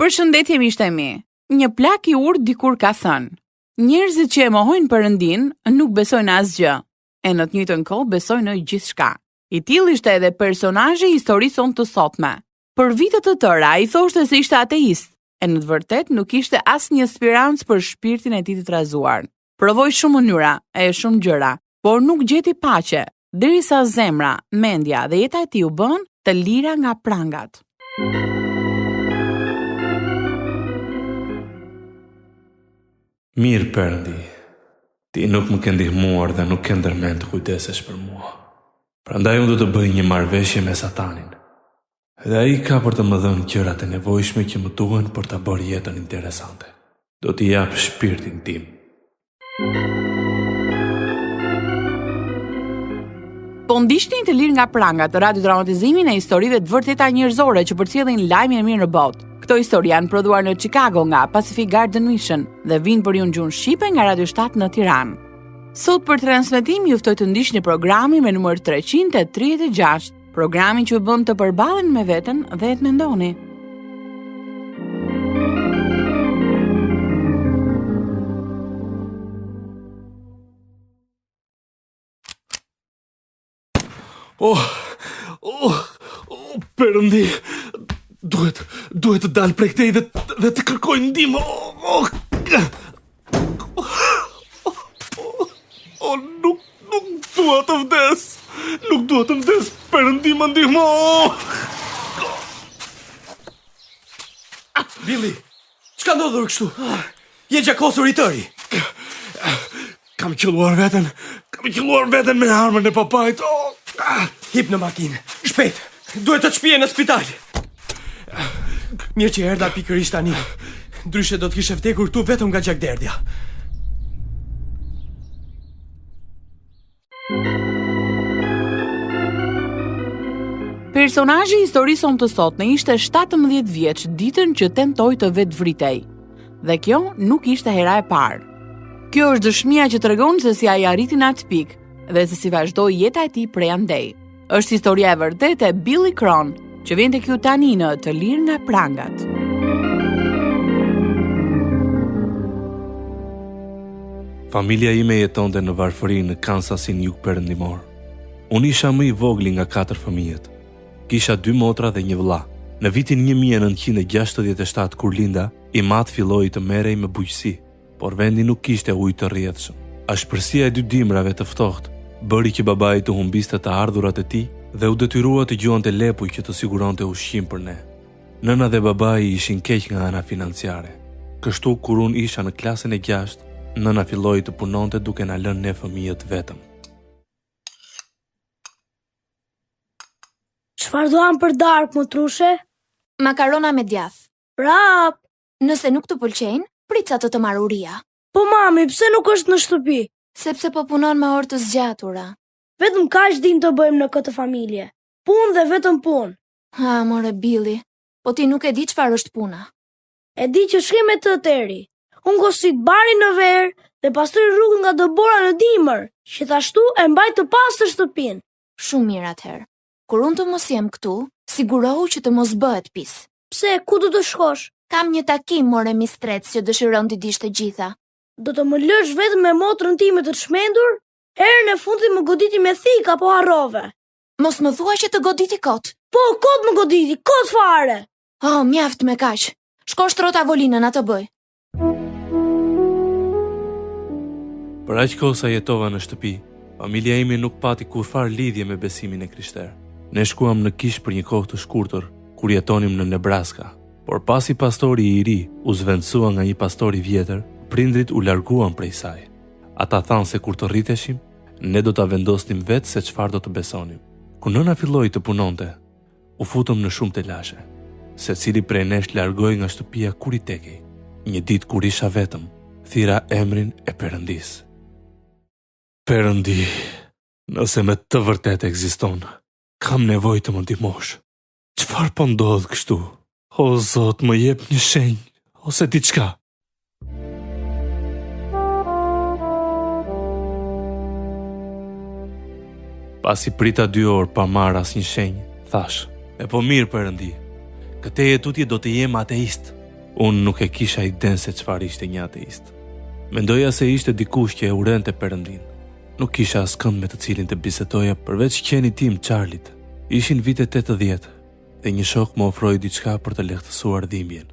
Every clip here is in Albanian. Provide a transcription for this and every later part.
Përshëndetje miqtë e mi. Një plak I urtë dikur ka thënë: njerëzit që e mohojnë Perëndin nuk besojnë asgjë, e në të njëjtën kohë besojnë në gjithçka. I tillë ishte edhe personazhi I historisë sonë të sotme. Për vite të tëra ai thoshte se ishte ateist, e në të vërtetë nuk kishte asnjë spirancë për shpirtin e tij të trazuar. Provoi shumë mënyra e shumë gjëra, por nuk gjeti paqe, derisa zemra, mendja dhe jeta e tij u bën të lira nga prangat. Mirë Perëndi, ti nuk më ke ndihmuar dhe nuk ke ndërmend të kujdesesh për mua. Prandaj unë do të bëj një marrëveshje me Satanin. Dhe ai ka për të më dhënë gjërat e nevojshme që më duhen për ta bërë jetën interesante. Do t'i jap shpirtin tim. Po ndiqni të lirë nga prangat radiodramatizimin e historive të vërteta njerëzore që përcjellin lajmin e mirë në botë. Këto histori janë prodhuar në Chicago nga Pacific Garden Mission dhe vinë për ju në gjuhën shqipe nga Radio 7 në Tiranë. Sot për transmetim ju ftoj të ndiqni programin me numër 336, programin që ju bën të përballen me veten dhe të mendoni. Perëndi, duhet të dal prej këtej dhe të kërkoj ndihmë. Nuk dua të vdes. Nuk dua të vdes. Perëndi më ndihmo. Billy, çka ndodhur kështu? Je gjakosur I tëri. Kam qelluar veten me armën e papait. Hip në makinë, shpejt. Duhet të shpije në spital. Mirë që erdha pikërisht tani. Ndryshe do të kishe vdekur këtu vetëm nga gjakderdhja. Personazhi I historisë sonë të sotme ishte 17 vjeç ditën që tentoi të vetvritej. Dhe kjo nuk ishte hera e parë. Kjo është dëshmia që tregon se si ai arriti në atë pikë dhe se si vazhdoi jeta e tij prej andej. Është historia e vërtetë e Billy Crone, që vjen tek ju tani në Të lirë nga prangat. Familja ime jetonte në varfëri në Kansasin jugperëndimor. Unë isha më I vogli nga 4 fëmijët. Kisha 2 motra dhe 1 vëlla. Në vitin 1967 kur linda, I madh filloi të merrej me bujqësi, por vendi nuk kishte ujë të rrjedhshëm. Ashpërsia e 2 dimrave të ftohtë bëri që babai të humbiste të ardhurat e tij dhe u detyrua të gjuante lepuj që të siguronte ushqim për ne. Nëna dhe babai ishin keq nga ana financiare. Kështu kur unë isha në klasën e 6, nëna filloi të punonte duke na lënë ne fëmijët vetëm. Çfarë duam për darkë, motrushe? Makarona me djath. Prap! Nëse nuk të pëlqejnë, prica të marr uria. Po mami, pse nuk është në shtëpi? Sepse po punon me orë të zgjatura. Vetëm kaq dim të bëjmë në këtë familje. Punë dhe vetëm punë. Ha, more Billy, po ti nuk e di çfarë është puna. E di që shkrim me të tëri. Unë gosit barin në verë dhe pastroj rrugën nga dëbora në dimër, që thashtu e mbaj të pastër shtëpinë. Shumë mirë atëherë. Kur unë të mos jem këtu, sigurohu që të mos bëhet pis. Pse, ku do të shkosh? Kam një takim, more mistrec, që dëshiron t'i dish të gjitha. Do të më lësh vetëm me motrën time të çmendur? Herën e fundit më goditi me thik apo harrove. Mos më thua që të goditi kot. Po, kot më goditi, kot fare. Oh, mjaft me kaq. Shko shtrot avolinën atë bëj. Për aq kohë sa jetova në shtëpi, familja ime nuk pati kurfar lidhje me besimin e krishterë. Ne shkuam në kish për një kohë të shkurtër, kur jetonim në Nebraska. Por pasi pastori I ri u zvendësua nga një pastor I vjetër, prindrit u larguan prej saj. Ata thanë se kur të rriteshim, ne do ta vendosnim vetë se çfarë do të besonim. Kur nëna filloi të punonte, u futëm në shumë telashe. Secili prej nesh largoi nga shtëpia kur I tekej. Një ditë kur isha vetëm, thira emrin e Perëndis. Perëndi, nëse me të vërtet ekziston, kam nevojë të më ndihmosh. Çfarë po ndodh kështu? O Zot, më jep një shenjë ose diçka. Pasi prita 2 orë pa marrë asnjë shenjë, thash: "E po mirë Perëndi, këtë tutje do të jem ateist. Unë nuk e kisha iden se çfarë ishte një ateist. Mendoja se ishte dikush që e urente Perëndin. Nuk kisha askënd me të cilin të bisetoja përveç qenit tim Charlit. Ishin vitet 80 dhe një shok më ofroi diçka për të lehtësuar dhimbjen.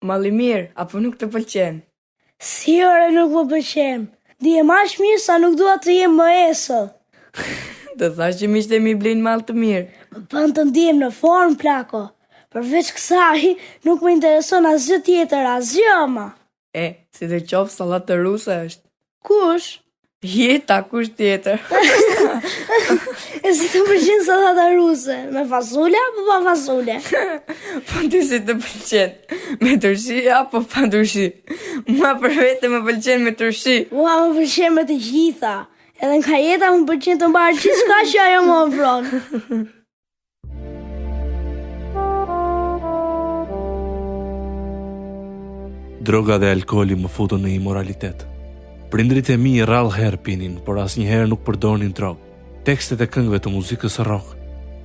Malli mirë, apo nuk të pëlqen? Si ore nuk më pëlqen. Dije mash mirë sa nuk dua të jem më esëll. Të thash që miqtë e mi blejnë mall të mirë. Më bën të ndihem në formë, plako. Përveç kësaj, nuk më intereson asgjë tjetër, asgjë ama. Si të qofë sallatë ruse është. Kush? Jeta, kush tjetër? E si të pëlqen sallata ruse? Me fasule apo pa fasule? Po ty si të pëlqen? Me turshi apo pa turshi? Mua për vete më pëlqen me turshi. Mua më pëlqen me të gjitha. Edhe nga jeta më pëlqen të mbarë gjithçka që ajo më ofron. Droga dhe alkooli më futën në imoralitet. Prindrit e mi rrallë herë pinin, por asnjëherë nuk përdornin drogë. Tekstet e këngëve të muzikës rock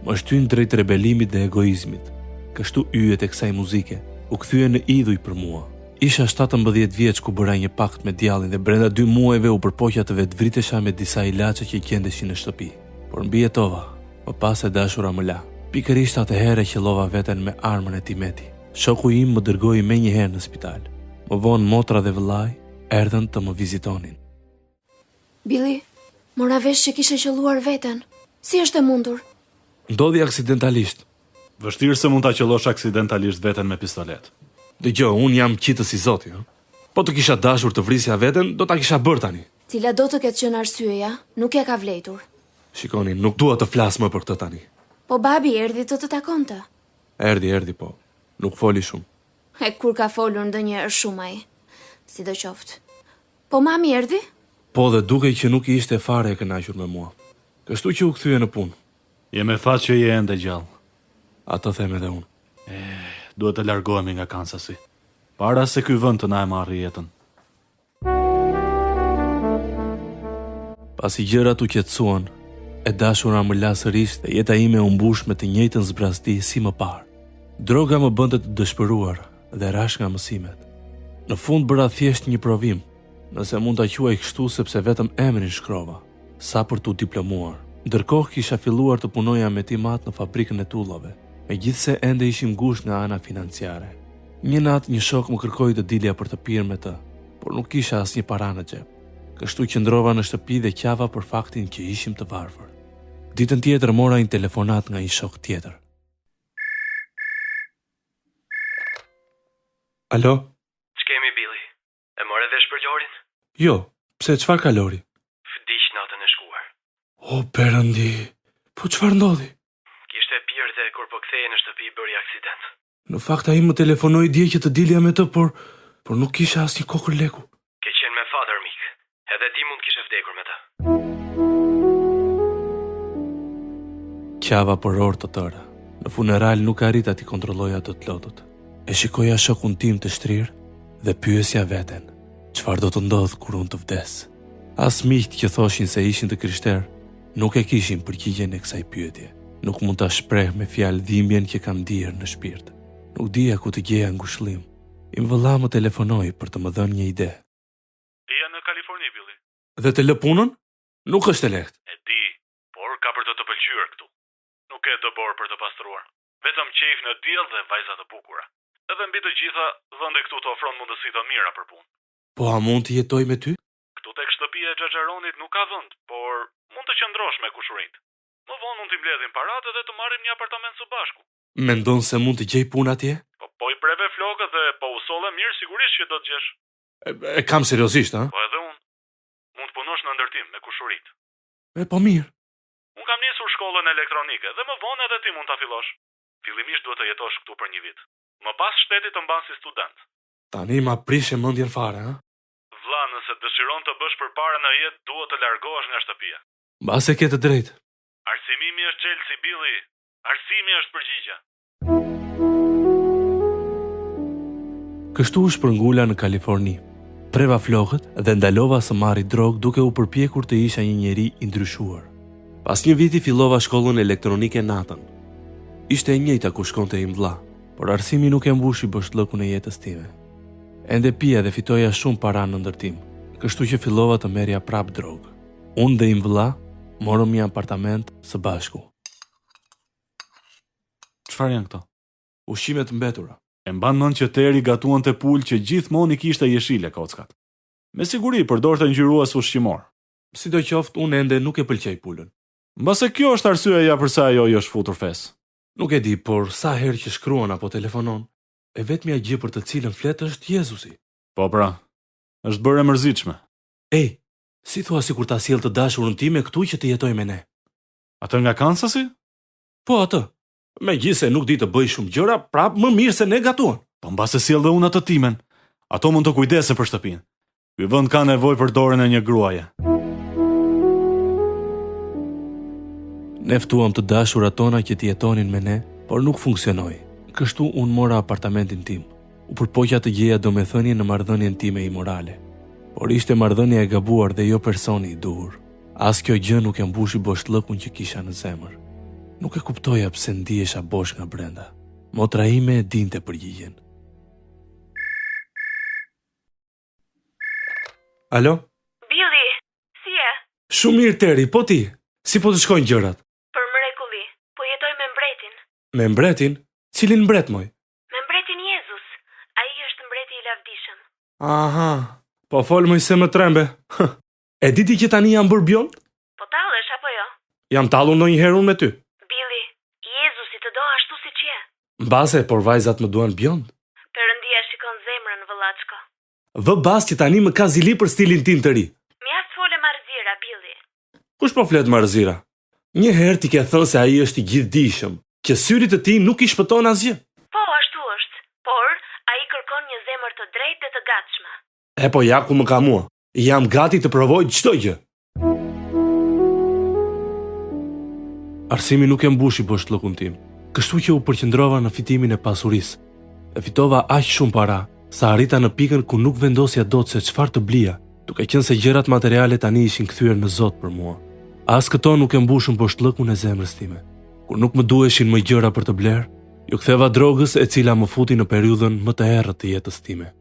më shtyn drejt rebelimit dhe egoizmit. Kështu yjet e kësaj muzike u kthye në idhuj për mua. Isha 17 vjeç ku bëra një pakt me djallin dhe brenda 2 muajve u përpoqja të vetvritesha me disa ilaçe që gjendeshin në shtëpi. Por mbijetova, më pas e dashura më la. Pikërisht atëherë qellova veten me armën e Timeti. Shoku im më dërgoi menjëherë në spital. Më vonë motra dhe vëllai erdhën të më vizitonin. Billy, mora vesh që kishe qelluar veten. Si është e mundur? Ndodhi aksidentalisht. Vështirë se mund ta qellosh aksidentalisht veten me pistolet. Dëgjoj, unë jam qitës i Zotit, ha? Po të kisha dashur të vrisja veten, do ta kisha bërë tani. Cila do të ketë qenë arsyeja, nuk e ka vlejtur. Shikoni, nuk dua të flas më për këtë tani. Po babi erdhi të takonte. Erdhi, po. Nuk foli shumë. E kur ka folur ndonjëherë shumë ai. Sidoqoftë. Po mami erdhi? Po dhe dukej që nuk i ishte fare e kënaqur me mua. Kështu që u kthye në punë. Je me fat që je ende gjallë. Ato them edhe unë. Duhet të largohemi nga Kansasi, para se ky vend të na e marrë jetën. Pasi gjërat u qetësuan, e dashura më la sërish dhe jeta ime u mbush me të njëjtën zbrazdi si më parë. Droga më bënte të dëshpëruar dhe rash nga mësimet. Në fund bëra thjesht një provim, nëse mund ta quaj kështu sepse vetëm emrin shkrova, sa për tu diplomuar. Ndërkohë kisha filluar të punoja me timat në fabrikën e tullave. Megjithse ende ishim ngushtë nga ana financiare. Një natë një shok më kërkoi të dilja për të pirë me të, por nuk kisha asnjë para në xhep. Kështu qëndrova në shtëpi dhe qava për faktin që ishim të varfër. Ditën tjetër mora një telefonat nga një shok tjetër. Alo? Ç'kemi Billy? E more vesh për Lorin? Jo, pse çfarë ka Lori? Vdiq natën e shkuar. O Perëndi, po çfarë ndodhi? Kishte pirë dhe kur po kthehej në shtëpi bëri aksident. Në fakt ai më telefonoi dje që të dilja me të, por nuk kisha asnjë kokër leku. Ke qenë me fatër mik. Edhe ti mund kishe vdekur me të. Qava për orë të tëra. Në funeral nuk arrita t'i kontrolloja të lotët. E shikoja shokun tim të shtrirë dhe pyesja veten, çfarë do të ndodh kur unë të vdes. As miqt që thoshin se ishin të krishterë nuk e kishin përgjigjen e kësaj pyetje. Nuk mund ta shpreh me fjalë dhimbjen që kam ndier në shpirt. Nuk dija ku të gjeja ngushëllim. Im vëlla më telefonoi për të më dhënë një ide. Je në Kaliforni, Billy. Dhe të lë punën? Nuk është e lehtë. E di, por ka për të pëlqyer këtu. Nuk e dobor për të pastruar. Vetëm qejf në diell dhe vajza të bukura. Edhe mbi të gjitha, vendi këtu të ofron mundësi të mira për punë. Po a mund të jetoj me ty? Këtu tek shtëpia e Xhaxharonit nuk ka vend, por mund të qëndrosh me kushurit. Më vonë mund t'i mbledhin paratë dhe të marrim një apartament së bashku. Mendon se mund të gjej punë atje? Po i preve flokët dhe po usolle mirë, sigurisht që do të gjesh. E kam seriozisht, ha? Po edhe unë. Mund të punosh në ndërtim me kushurit. Po mirë. Unë kam nisur shkollën elektronike dhe më vonë edhe ti mund ta fillosh. Fillimisht duhet të jetosh këtu për një vit. Më pas shteti të mban si student. Tani ma prishe mendjen fare, ha? Vlla, nëse dëshiron të bësh përpara në jetë, duhet të largohesh nga shtëpia. Mbase ke të drejtë. Arsimimi është Chelsea, Billy. Arsimi është përgjigja. Kështu u shpërngula në Kaliforni. Preva flokët dhe ndalova së marri drogë duke u përpjekur të isha një njeri i ndryshuar. Pas një viti fillova shkollën elektronike natën. Ishte e njëjta ku shkonte im vlla, por arsimi nuk e mbushi bështllëkun e jetës time. Ende pija dhe fitoja shumë para në ndërtim, kështu që fillova të merrja prap drogë. Unë dhe im vlla morëm një apartament së bashku. Çfarë janë këto? Ushqimet mbetura. E mban mend që Teri gatuan te pul që gjithmonë I kishte jeshile kockat. Me siguri përdorte ngjyrues ushqimor. Sidoqoftë, unë ende nuk e pëlqej pulën. Mbase kjo është arsyeja pse ajo I është futur fes. Nuk e di, por sa herë që shkruan apo telefonon, e vetmja gjë për të cilën flet është Jezusi. Po pra, është bërë e mërzitshme. Ej, si thua sikur ta sjell të dashurën time këtu që të jetoj me ne? Atë nga Kansasi? Po atë. Megjithse nuk di të bëj shumë gjëra, prap më mirë se ne gatuan. Po mbase sjell dhe unë atë timen. Ato mund të kujdesen për shtëpinë. Ky vend ka nevojë për dorën e një gruaje. Ne ftuam të dashurat tona që të jetonin me ne, por nuk funksionoi. Kështu unë mora apartamentin tim. U përpoqja të gjeja domethënie në marrëdhënien time imorale. Por ishte marrëdhënia e gabuar dhe jo personi I duhur. As kjo gjë nuk e mbushi boshtllëkun që kisha në zemër. Nuk e kuptoja pse ndihesha bosh nga brenda. Motra ime e dinte përgjigjen. Alo? Billy, si je? Shumë mirë Teri, po ti? Si po të shkojnë gjërat? Për mrekulli, po jetoj me mbretin. Me mbretin? Cilin mbret moj? Me mbretin Jezus. Ai është mbreti I lavdishëm. Aha, po fol moj se më trembe. E diti që tani jam bërë bjond? Po tallesh apo jo? Jam tallur ndonjëherë unë me ty. Billy, Jezusi të do ashtu siç je. Mbase, por vajzat më duan bjond. Perëndia shikon zemrën, vëllaçko. Vë bas që tani më ka zili për stilin tim të ri. Mjaft fole marrëzira, Billy. Kush po flet marrëzira? Një herë ti ke thënë se ai është I gjithdijshëm, që syrit e tij nuk I shpëton asgjë. Po, ashtu është. Por ai kërkon një zemër të drejtë dhe të gatshme. E po ja ku më ka mua. Jam gati të provoj çdo gjë. Arsimi nuk e mbushi boshtllëkun tim, kështu që u përqendrova në fitimin e pasurisë. E fitova aq shumë para sa arrita në pikën ku nuk vendosja dot se çfarë të blija, duke qenë se gjërat materiale tani ishin kthyer në Zot për mua. As këto nuk e mbushën boshtllëkun e zemrës time. Kur nuk më duheshin më gjëra për të bler, ju ktheva drogës e cila më futi në periudhën më të errët të jetës time.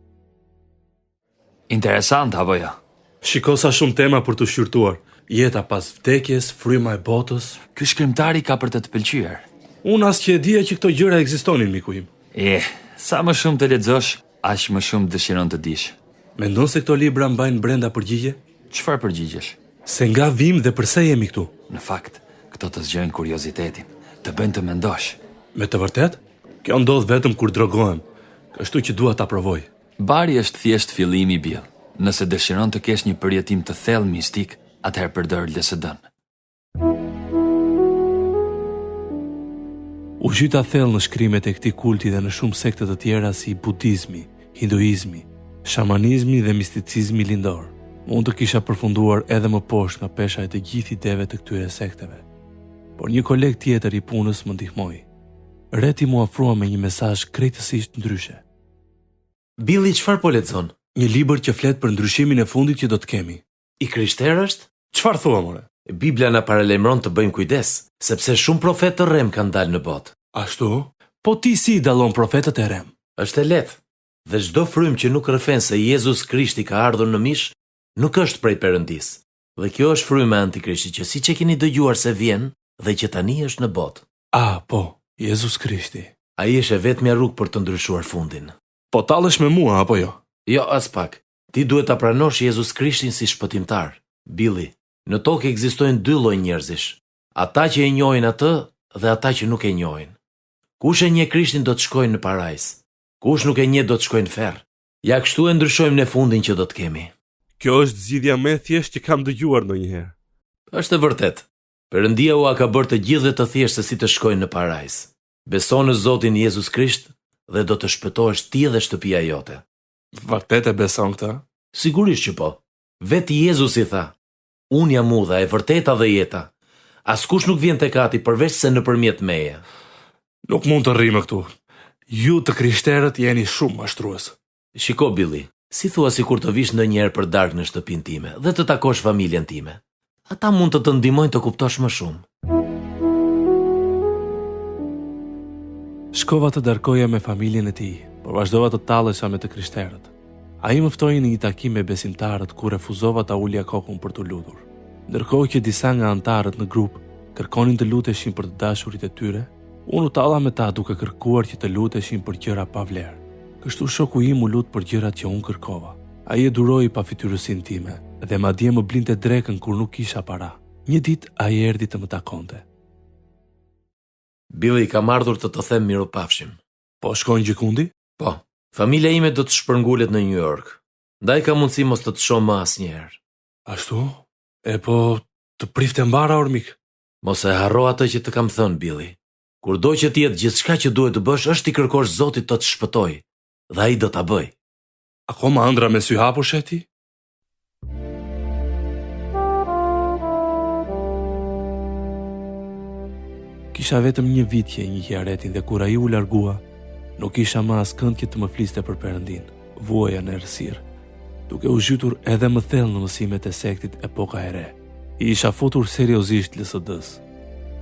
Interesant apo jo? Shiko sa shumë tema për të shqyrtuar. Jeta pas vdekjes, fryma e botës. Ky shkrimtari ka për të të pëlqyer. Unë as që e dija që këto gjëra ekzistonin, miku im. Sa më shumë të lexosh, aq më shumë dëshiron të dish. Mendon se këto libra mbajnë brenda përgjigje? Çfarë përgjigjesh? Se nga vim dhe pse jemi këtu? Në fakt, këto të zgjojnë kuriozitetin, të bëjnë të mendosh. Me të vërtet? Kjo ndodh vetëm kur drogohem, kështu që dua ta provoj. Bari është thjesht fillimi, Bill. Nëse dëshiron të kesh një përjetim të thellë mistik, atëherë përdor LSD-n. U zhyta thellë në shkrimet e këtij kulti dhe në shumë sekte të tjera si budizmi, hinduizmi, shamanizmi dhe misticizmi lindor. Mund të kisha përfunduar edhe më poshtë nga pesha e të gjithë ideve të këtyre sekteve. Por një koleg tjetër I punës më ndihmoi. Reti mu ofrua me një mesazh krejtësisht ndryshe. Billy, çfarë po lexon? Një libër që flet për ndryshimin e fundit që do të kemi. I krishterë është? Çfarë thua, more? Bibla na paralajmëron të bëjmë kujdes, sepse shumë profetë të rrem kanë dalë në botë. Ashtu? Po ti si I dallon profetët e rrem? Është e lehtë. Dhe çdo frymë që nuk rrëfen se Jezus Krishti ka ardhur në mish, nuk është prej Perëndis. Dhe kjo është fryma e Antikrishtit që siç e keni dëgjuar se vjen dhe që tani është në botë. Po, Jezus Krishti. Ai është vetmja rrugë për të ndryshuar fundin. Po tallesh me mua apo jo? Jo, as pak. Ti duhet ta pranosh Jezus Krishtin si shpëtimtar. Billy, në tokë ekzistojnë dy lloj njerëzish. Ata që e njohin atë dhe ata që nuk e njohin. Kush e njeh Krishtin do të shkojë në parajs. Kush nuk e njeh do të shkojë në ferr. Ja kështu e ndryshojmë ne fundin që do të kemi. Kjo është zgjidhja më e thjeshtë që kam dëgjuar ndonjëherë. Është e vërtetë. Perëndia u ka bërë të gjithë të thjeshtë se si të shkojnë në parajs. Beso në Zotin Jezus Krisht dhe do të shpëtohesh ti dhe shtëpia jote. Vërtet e beson këtë? Sigurisht që po. Vetë Jezusi tha: Unë jam udha, e vërteta dhe jeta. Askush nuk vjen tek Ati përveç se nëpërmjet meje. Nuk mund të rrimë këtu. Ju të krishterët jeni shumë mashtrues. Shiko Billy, si thua sikur të vish ndonjëherë për darkë në shtëpinë time dhe të takosh familjen time. ata mund të të ndihmojnë të kuptosh më shumë. Shkova të darkoja me familjen e tij, por vazhdova të tallesha me të krishterët. Ai më ftoi në një takim me besimtarët ku refuzova ta ulja kokën për të lutur. Ndërkohë që disa nga anëtarët në grup kërkonin të luteshin për të dashurit e tyre, unë u talla me ta duke kërkuar që të luteshin për gjëra pa vlerë. Kështu shoku im u lut për gjërat që unë kërkova. Ai e duroi pa fytyrësinë time dhe madje më blinte drekën kur nuk kisha para. Një ditë ai erdhi të më takonte. Billy, kam ardhur të të them mirupafshim. Po shkojnë gjikundi? Po, familja ime do të shpërngulet në New York. Ndaj ka mundësi mos të të shoh më asnjëherë. Ashtu? E po, të prifte mbara ormik. Mos e harro atë që të kam thënë, Billy. Kurdo që të jetë gjithçka që duhet të bësh është i kërkosh Zotit të të shpëtojë, dhe ai do ta bëj. Akoma ëndra me sy hapur sheti? Kisha vetëm një vit që e njihja Retin dhe kur ai u largua, nuk isha më askënd që të më fliste për Perëndin. Vuaja në errësirë, duke u zhytur edhe më thellë në mësimet e sektit Epoka e Re. I isha futur seriozisht LSD-s.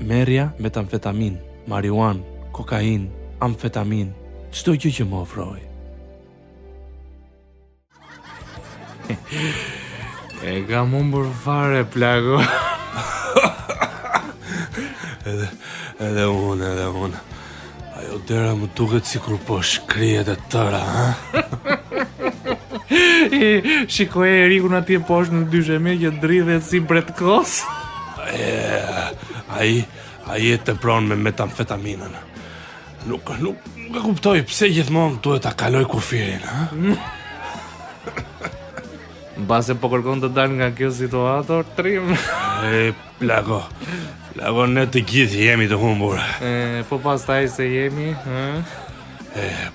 Merja metamfetamin, marijuan, kokain, amfetamin, çdo gjë që më ofroi. E kam humbur fare, plago. Edhe unë. Ajo dera më duket sikur po shkrihet e tëra, ha? Shikoj Erikun atje poshtë në dysheme që dridhet si bretkos. Ai e tepron me metamfetaminën. Nuk e kuptoj pse gjithmonë duhet ta kaloj kufirin, ha? Mbase po kërkon të dal nga kjo situator, trim. Plago, ne të gjithë jemi të humbur. Po pastaj se jemi,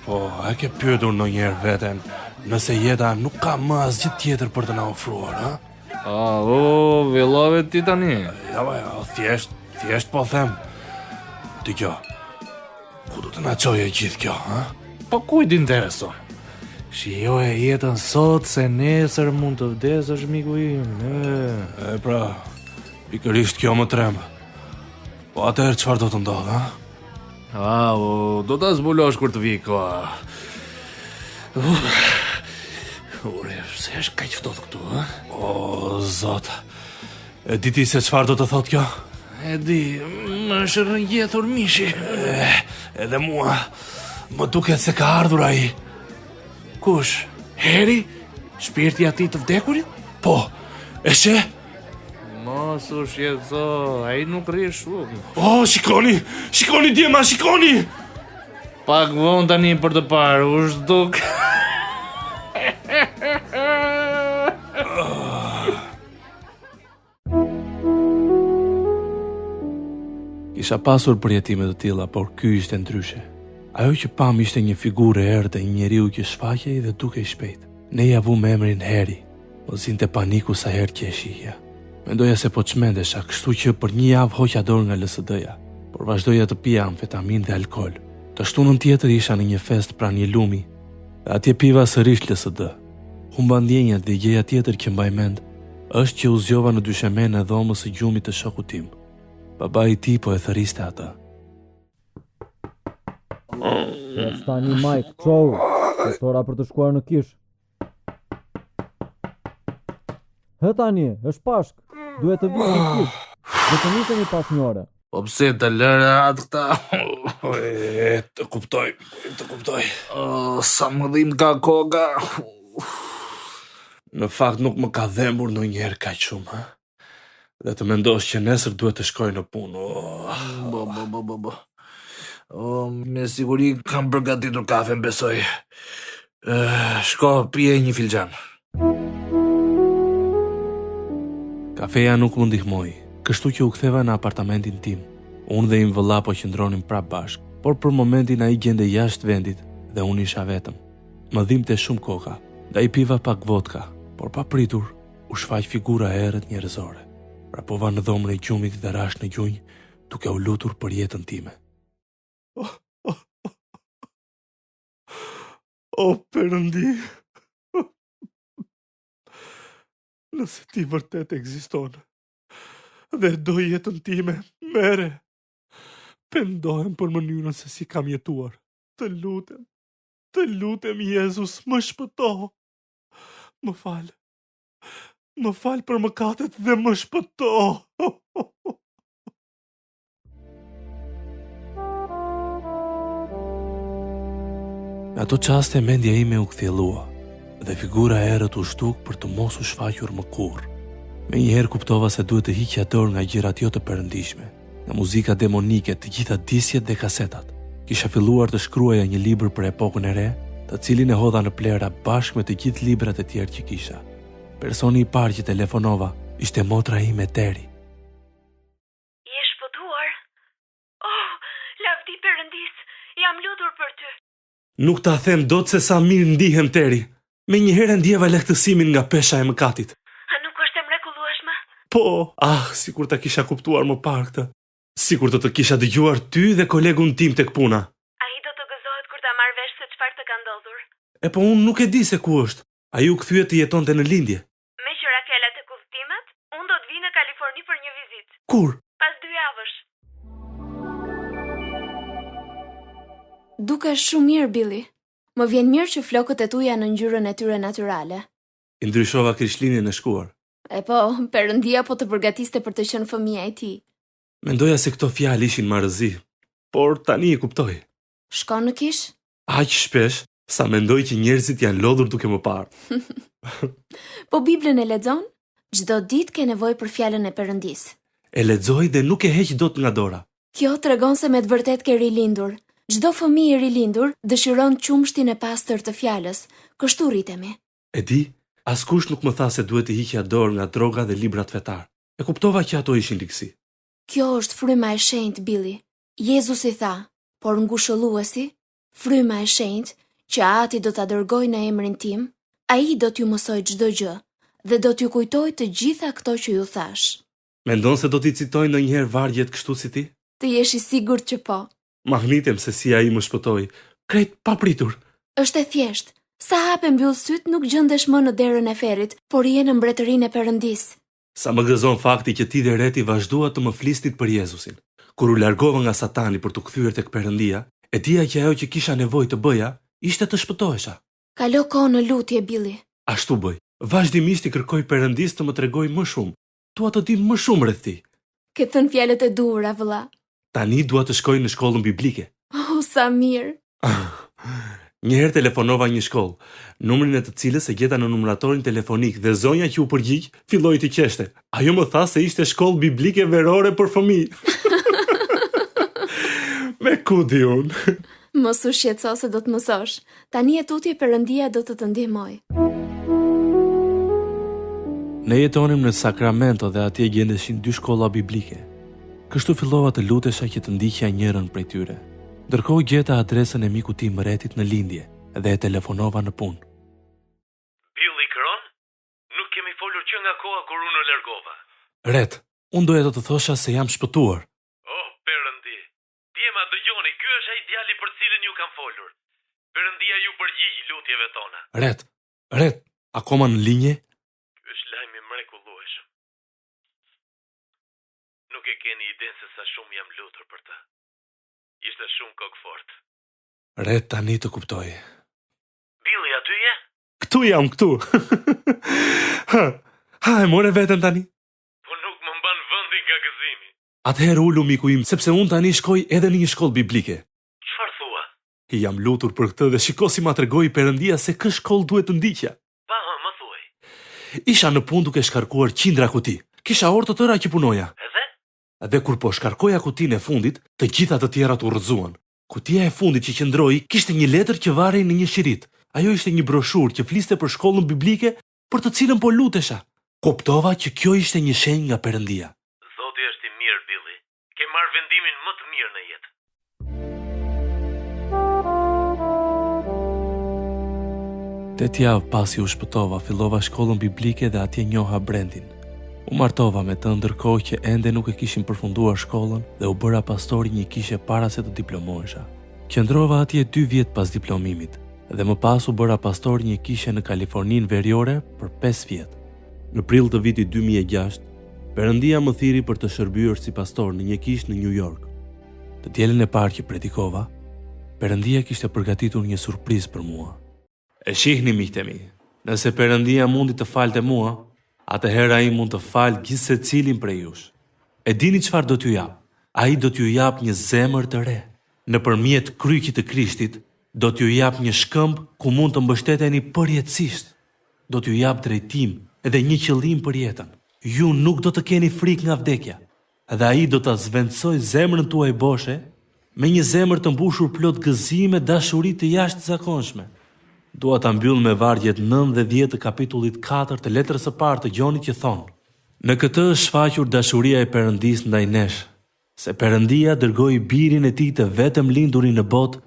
Po, a ke pyetur ndonjëherë veten nëse jeta nuk ka më asgjë tjetër për të na ofruar, ha? Villove ti tani. Ja, thjesht po them. Dgjoj. Ku do të na çojë gjithë kjo, ha? Po kujt intereson? Shijoje jetën sot se nesër mund të vdesësh, miku im. Pra, pikërisht kjo më tremb. Po atëherë çfarë do të ndodhë, ha? Do ta zbulosh kur të vi koha. Pse është kaq ftohtë këtu, ha? O, Zot. E di ti se çfarë do të thotë kjo? E di, më është rrënjetur mishi. Edhe mua, më duket se ka ardhur ai. Kush? Heri? Shpirti ati të vdekurit? Po, e sheh? Mos u shqetëso, ai nuk rri shumë. Shikoni djema, shikoni! Pak vonë tani për të parë, u zhduk. Kisha pasur përjetime të tilla, por ky ishte ndryshe. Ajo që pam ishte një figurë e errët e një njeriu që shfaqej dhe dukej shpejt. Ne ja vum emrin Heri. Më zinte paniku sa herë që e shihja. Mendoja se po çmendesha, kështu që për një javë hoqa dorë nga LSD-ja, por vazhdoja të pija amfetamin dhe alkool. Të shtunën tjetër isha në një fest pranë një lumi, dhe atje piva sërish LSD. Humba ndjenjat dhe gjëja tjetër që mbaj mend është që u zgjova në dyshemen e dhomës së gjumit të shokut tim. Baba i tij po e thëriste atë. Tani Mike, çau. Ora për të shkuar në kish. Hë tani, është Pashk. Duhet të vijë në kish. Do të nisemi pas një ore. Po pse të lëre atë këta? Të kuptoj. Sa më dhim ka koga. Në fakt nuk më ka dhembur ndonjëherë kaq shumë, ha? Dhe të mendosh që nesër duhet të shkoj në punë. Me siguri kam përgatitur kafe, besoj. Shko, pije një filxhan. Kafeja nuk më ndihmoi, kështu që u ktheva në apartamentin tim. Unë dhe im vëlla po qëndronim prapë bashk, por për momentin ai gjende jashtë vendit dhe unë isha vetëm. Më dhimbte shumë koka, dhe i piva pak vodka, por pa pritur u shfaq figura e errët njerëzore. Prapova në dhomën e gjumit dhe rash në gjunjë, duke u lutur për jetën time. O Perëndi, nëse ti vërtet ekziston, dhe do jetën time, mere. Pendohem për mënyrën se si kam jetuar. Të lutem, Jezus, më shpëto. Më fal për mëkatet dhe më shpëto. Në ato qaste mendja ime u kthjellua dhe figura e errët u shtuk për të mos u shfaqur më kurrë. Menjëherë kuptova se duhet të hiqja dorë nga gjërat jo të perëndishme, nga muzika demonike, të gjitha disjet dhe kasetat. Kisha filluar të shkruaja një libër për epokën e re, të cilin e hodha në plera bashkë me të gjithë librat e tjerë që kisha. Personi i parë që telefonova ishte motra ime Teri. Je shpëtuar? Oh, lavdi Perëndis, jam lutur për ty. Nuk ta them dot se sa mirë ndihem Teri. Menjëherë ndjeva lehtësimin nga pesha e mëkatit. A nuk është e mrekullueshme? Po, sikur ta kisha kuptuar më parë këtë. Sikur të kisha dëgjuar ty dhe kolegun tim tek puna. Ai do të gëzohet kur ta marr vesh se çfarë të ka ndodhur. E po unë nuk e di se ku është. Ai u kthye të jetonte në lindje. Me që Rakela tek udhëtimet, unë do të vi në Kaliforni për një vizitë. Kur? Pas 2 javësh. Dukesh shumë mirë, Billy. Më vjen mirë që flokët e tu janë në ngjyrën e tyre natyrale. I ndryshova krishtlindjen e shkuar. E po, Perëndia po të përgatiste për të qenë fëmija e tij. Mendoja se këto fjalë ishin marrëzi, por tani e kuptoj. Shkon në kish? Aq shpesh sa mendoj që njerëzit janë lodhur duke më parë. Po Biblën e lexon? Çdo ditë ke nevojë për fjalën e Perëndisë. E lexoj dhe nuk e heq dot nga dora. Kjo tregon se me të vërtet ke rilindur. Çdo fëmijë i rilindur dëshiron qumshtin e pastër të fjalës. Kështu rritemi. E di, askush nuk më tha se duhet të hiqja dorë nga droga dhe librat fetar. E kuptova që ato ishin ligësi. Kjo është fryma e shenjtë, Billy. Jezusi tha, por ngushëlluesi, fryma e shenjtë që Ati do ta dërgojë në emrin tim, ai do t'ju mësoj çdo gjë dhe do t'ju kujtoj të gjitha këto që ju thash. Mendon se do t'i citoj ndonjëherë vargjet kështu si ti? Të jesh i sigurt që po. Mahnitem se si ai më shpëtoi, krejt papritur. Është e thjeshtë. Sa hape mbyll syt nuk gjendesh më në derën e ferrit, por je në mbretërinë e Perëndisë. Sa më gëzon fakti që ti dhe Reti vazhdua të më flistit për Jezusin. Kur u largova nga Satani për të kthyer tek Perëndia, e dija që ajo që kisha nevojë të bëja ishte të shpëtohesha. Kalo kohë në lutje, Billy. Ashtu bëj. Vazhdimisht i kërkoj Perëndisë të më tregojë më shumë. Dua të di më shumë rreth tij. Ke thënë fjalët e duhura, vëlla. Tani dua të shkoj në shkollën biblike. Oh, sa mirë. Njëherë telefonova një shkollë, numrin e të cilës e gjeta në numëratorin telefonik dhe zonja që u përgjigj filloi të qeshte. Ajo më tha se ishte shkollë biblike verore për fëmijë. Me ku di unë? Mos u shqetëso se do të mësosh. Tani e tutje Perëndia do të të ndihmoj. Ne jetonim në Sacramento dhe atje gjendeshin 2 shkolla biblike. Kështu fillova të lutesha që të ndiqja njërin prej tyre. Ndërkohë gjeta adresën e mikut tim Retit në lindje dhe e telefonova në punë. Billy Kron, nuk kemi folur që nga koha kur unë largova. Ret, unë doja të thosha se jam shpëtuar. Oh, Perëndi. Djema dëgjoni, ky është ai djali për cilin ju kam folur. Perëndia ju përgjigj lutjeve tona. Ret, akoma në linje? Ky është lajm i mrekullueshëm. Nuk e keni idenë se sa shumë jam lutur për të. Ishte shumë kokë fort. Ret, tani të kuptoj. Billy, aty je? Këtu jam, këtu. Ha, e more veten tani? Po nuk më mban vendi nga gëzimi. Atëherë ulu miku im, sepse unë tani shkoj edhe në një shkollë biblike. Çfarë thua? Jam lutur për këtë dhe shiko si ma tregoi Perëndia se kë shkollë duhet të ndiqja. Pa, më thuaj. Isha në punë duke shkarkuar qindra kuti. Kisha orë të tëra që punoja. Dhe kur po shkarkoja kutinë e fundit, të gjitha të tjerat u rrëzuan. Kutia e fundit që qëndroi kishte një letër që varrej në një shirit. Ajo ishte një broshurë që fliste për shkollën biblike për të cilën po lutesha. Kuptova që kjo ishte një shenjë nga Perëndia. Zoti është i mirë, Billy. Ke marrë vendimin më të mirë në jetë. 8 javë pasi u shpëtova, fillova shkollën biblike dhe atje njoha Brendin. U martova me të ndërkohë që ende nuk e kishin përfunduar shkollën dhe u bëra pastori një kishe para se të diplomohesha. Qëndrova atje 2 vjet pas diplomimit dhe më pas u bëra pastori një kishe në Kaliforninë Veriore për 5 vjet. Në prill të vitit 2006, Perëndia më thiri për të shërbyer si pastor në një kishë në New York. Të dielën e parë që predikova, Perëndia kishte përgatitur një surprizë për mua. E shihni miqtë mi, nëse Perëndia mundi të falte mua, atëherë ai mund të falë gjithë secilin prej jush. E dini çfarë do t'ju jap? Ai do t'ju jap një zemër të re. Nëpërmjet kryqit të Krishtit, do t'ju jap një shkëmb ku mund të mbështeteni përjetësisht. Do t'ju jap drejtim edhe një qëllim për jetën. Ju nuk do të keni frikë nga vdekja. Dhe ai do ta zvendsoj zemrën tuaj boshe me një zemër të mbushur plot gëzime, dashuri të jashtëzakonshme. Dua ta mbyll me vargjet 9 dhe 10 të kapitullit 4 të letrës së parë të Gjonit që thonë: Në këtë është shfaqur dashuria e Perëndis ndaj nesh, se Perëndia dërgoi birin e tij të vetëm lindurin në botë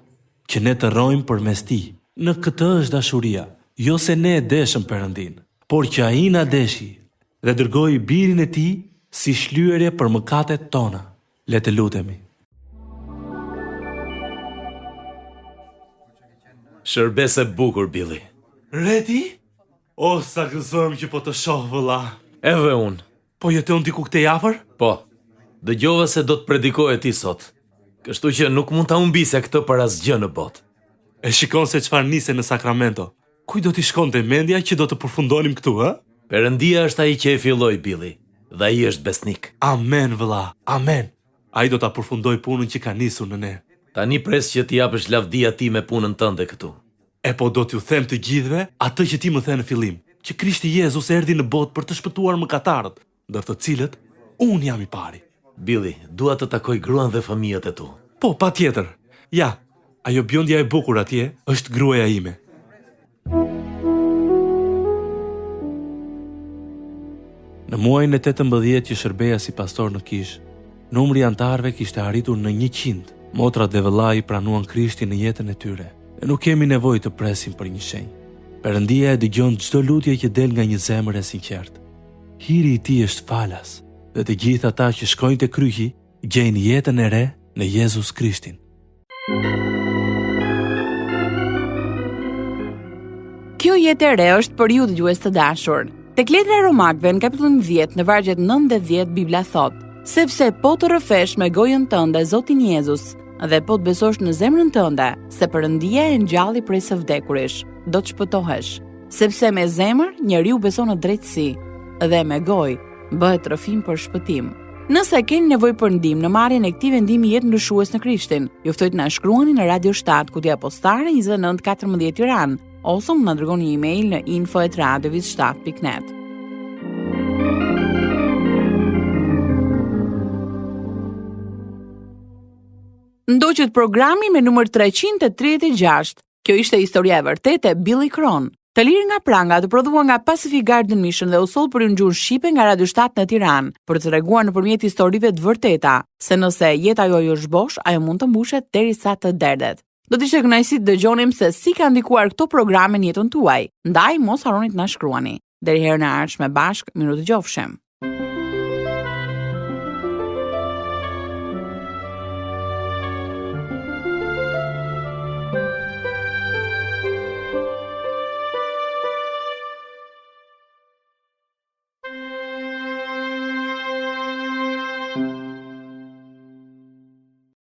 që ne të rrojmë përmes tij. Në këtë është dashuria, jo se ne e deshëm Perëndin, por që ai na deshi dhe dërgoi birin e tij si shlyerje për mëkatet tona. Le të lutemi. Shërbes e bukur, Billy. Reti? O, sa gëzojmë që po të shoh vëlla. Edhe unë. Po jeton diku këtej afër? Po. Dëgjova se do të predikoje ti sot. Kështu që nuk mund ta humbise këtë për asgjë në botë. E shikon se çfarë nise në Sakramento. Kuj do t'i shkonte mendja që do të përfundonim këtu, ha? Perëndia është ai që e filloi, Billy, dhe ai është besnik. Amen, vëlla. Amen. Ai do ta përfundoj punën që ka nisur në ne. Tani pres që t'i japësh lavdia ti me punën tënde këtu. E po do t'ju them të gjithëve atë që ti më the në fillim, që Krishti Jezus erdhi në botë për të shpëtuar mëkatarët, ndër të cilët unë jam i pari. Billy, dua të takoj gruan dhe fëmijët e tu. Po, patjetër. Ja, ajo bjondja e bukur atje është gruaja ime. Në muajin e 18 që shërbeja si pastor në kishë, numri i antarëve kishte arritur në 100. Motrat dhe vëllai pranuan Krishtin në jetën e tyre, e nuk kemi nevojë të presim për një shenjë. Perëndia e dëgjon çdo lutje që del nga një zemër e sinqertë. Hiri i tij është falas, dhe të gjithë ata që shkojnë te kryqi gjejnë jetën e re në Jezus Krishtin. Kjo jetë e re është për ju dëgjues të dashur. Tek letra e Romakëve në kapitullin 10 në vargjet 9 dhe 10 Bibla thot: Sepse po të rrëfesh me gojën tënde Zotin Jezus dhe po të besosh në zemrën tënde se Perëndia e ngjalli prej së vdekurish, do të shpëtohesh. Sepse me zemër njeriu beson në drejtësi dhe me gojë bëhet rrëfim për shpëtim. Nëse keni nevojë për ndihmë në marrjen e këtij vendimi jetë ndryshues në Krishtin, ju ftoj të na shkruani në Radio 7 Kutia Postare 2914 Tiranë, ose më na dërgoni një email në info@radioviz7.net. Ndoqët programi me numër 336. Kjo ishte historia e vërtetë e Billy Cron. Të lirë nga pranga të prodhuar nga Pacific Garden Mission dhe u soll për një gjuhë shqipe nga Radio 7 në Tiranë, për të treguar nëpërmjet historive të vërteta se nëse jeta juaj është bosh, ajo mund të mbushet derisa të derdet. Do të ishte kënaqësi të dëgjonim se si ka ndikuar këto programe në jetën tuaj. Ndaj mos harroni të na shkruani. Deri herën e ardhshme bashk, miru të gjofshem.